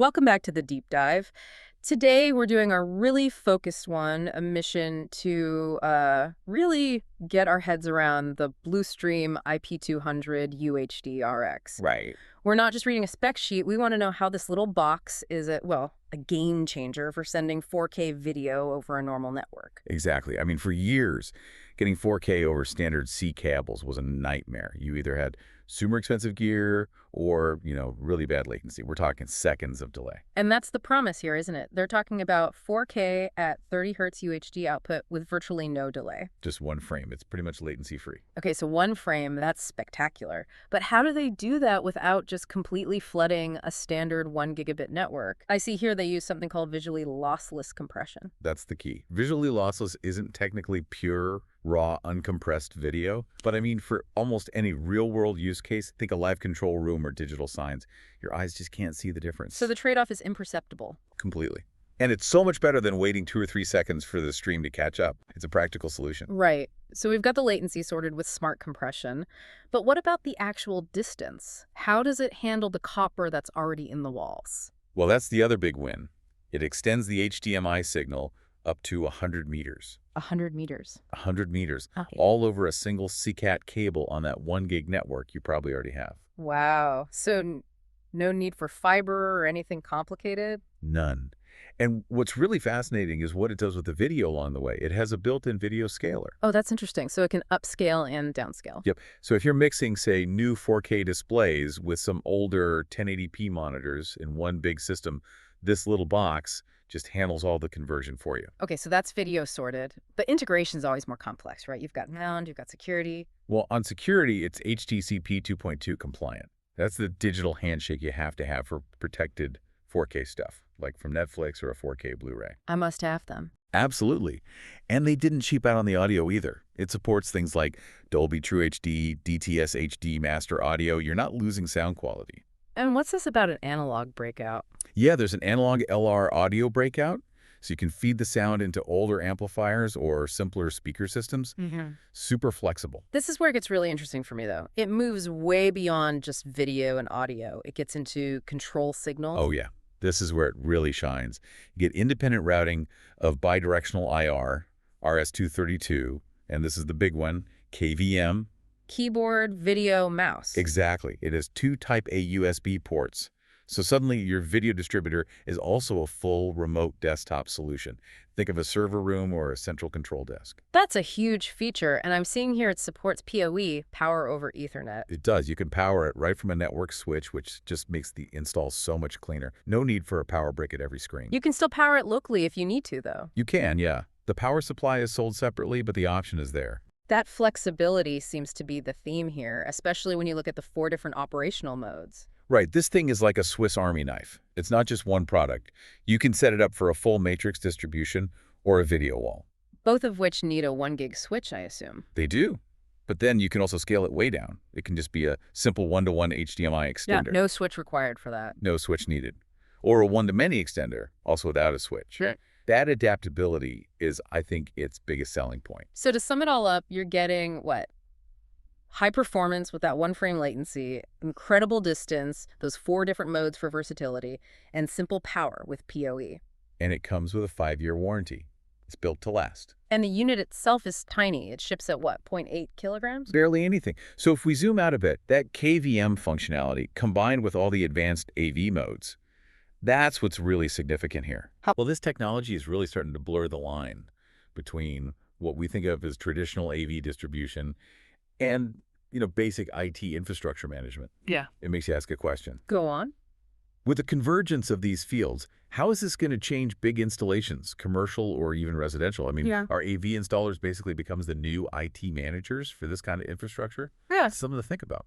Welcome back to the deep dive. Today we're doing a really focused one, a mission to really get our heads around the Bluestream IP200 UHD-RX. Right. We're not just reading a spec sheet. We want to know how this little box is a game changer for sending 4K video over a normal network. Exactly. I mean, for years, getting 4K over standard C cables was a nightmare. You either had super expensive gear or, really bad latency. We're talking seconds of delay. And that's the promise here, isn't it? They're talking about 4K at 30 hertz UHD output with virtually no delay. Just one frame. It's pretty much latency free. Okay, so one frame, that's spectacular. But how do they do that without just completely flooding a standard 1 gigabit network? I see here they use something called visually lossless compression. That's the key. Visually lossless isn't technically pure, raw, uncompressed video. But I mean, for almost any real-world use case, think a live control room or digital signs, your eyes just can't see the difference. So the trade-off is imperceptible. Completely. And it's so much better than waiting 2 or 3 seconds for the stream to catch up. It's a practical solution. Right. So we've got the latency sorted with smart compression. But what about the actual distance? How does it handle the copper that's already in the walls? Well, that's the other big win. It extends the HDMI signal up to 100 meters. 100 meters. 100 meters, Okay. all over a single CCAT cable on that 1 gig network you probably already have. Wow. So no need for fiber or anything complicated? None. And what's really fascinating is what it does with the video along the way. It has a built-in video scaler. Oh, that's interesting. So it can upscale and downscale. Yep. So if you're mixing, say, new 4K displays with some older 1080p monitors in one big system, this little box just handles all the conversion for you. Okay, so that's video sorted. But integration is always more complex, right? You've got sound, you've got security. Well, on security, it's HDCP 2.2 compliant. That's the digital handshake you have to have for protected 4K stuff, like from Netflix or a 4K Blu-ray. I must have them. Absolutely. And they didn't cheap out on the audio either. It supports things like Dolby True HD, DTS HD master audio. You're not losing sound quality. And what's this about an analog breakout? Yeah, there's an analog LR audio breakout, so you can feed the sound into older amplifiers or simpler speaker systems. Super flexible. This is where it gets really interesting for me, though. It moves way beyond just video and audio. It gets into control signals. Oh, yeah. This is where it really shines. You get independent routing of bidirectional IR, RS-232, and this is the big one, KVM. Keyboard, video, mouse. Exactly. It has 2 Type-A USB ports. So suddenly your video distributor is also a full remote desktop solution. Think of a server room or a central control desk. That's a huge feature, and I'm seeing here it supports PoE, power over Ethernet. It does. You can power it right from a network switch, which just makes the install so much cleaner. No need for a power brick at every screen. You can still power it locally if you need to, though. You can, yeah. The power supply is sold separately, but the option is there. That flexibility seems to be the theme here, especially when you look at the 4 different operational modes. Right, this thing is like a Swiss Army knife. It's not just one product. You can set it up for a full matrix distribution or a video wall. Both of which need a 1 gig switch, I assume. They do. But then you can also scale it way down. It can just be a simple 1-to-1 HDMI extender. Yeah, no switch required for that. No switch needed. Or a 1-to-many extender, also without a switch. Sure. That adaptability is, I think, its biggest selling point. So to sum it all up, you're getting what? High performance with that 1 frame latency, incredible distance, those 4 different modes for versatility, and simple power with PoE. And it comes with a 5-year warranty. It's built to last. And the unit itself is tiny. It ships at what, 0.8 kilograms? Barely anything. So if we zoom out a bit, that KVM functionality combined with all the advanced AV modes, that's what's really significant here. Well, this technology is really starting to blur the line between what we think of as traditional AV distribution and, basic IT infrastructure management. Yeah. It makes you ask a question. Go on. With the convergence of these fields, how is this going to change big installations, commercial or even residential? I mean, Yeah. Are AV installers basically becomes the new IT managers for this kind of infrastructure? Yeah. Something to think about.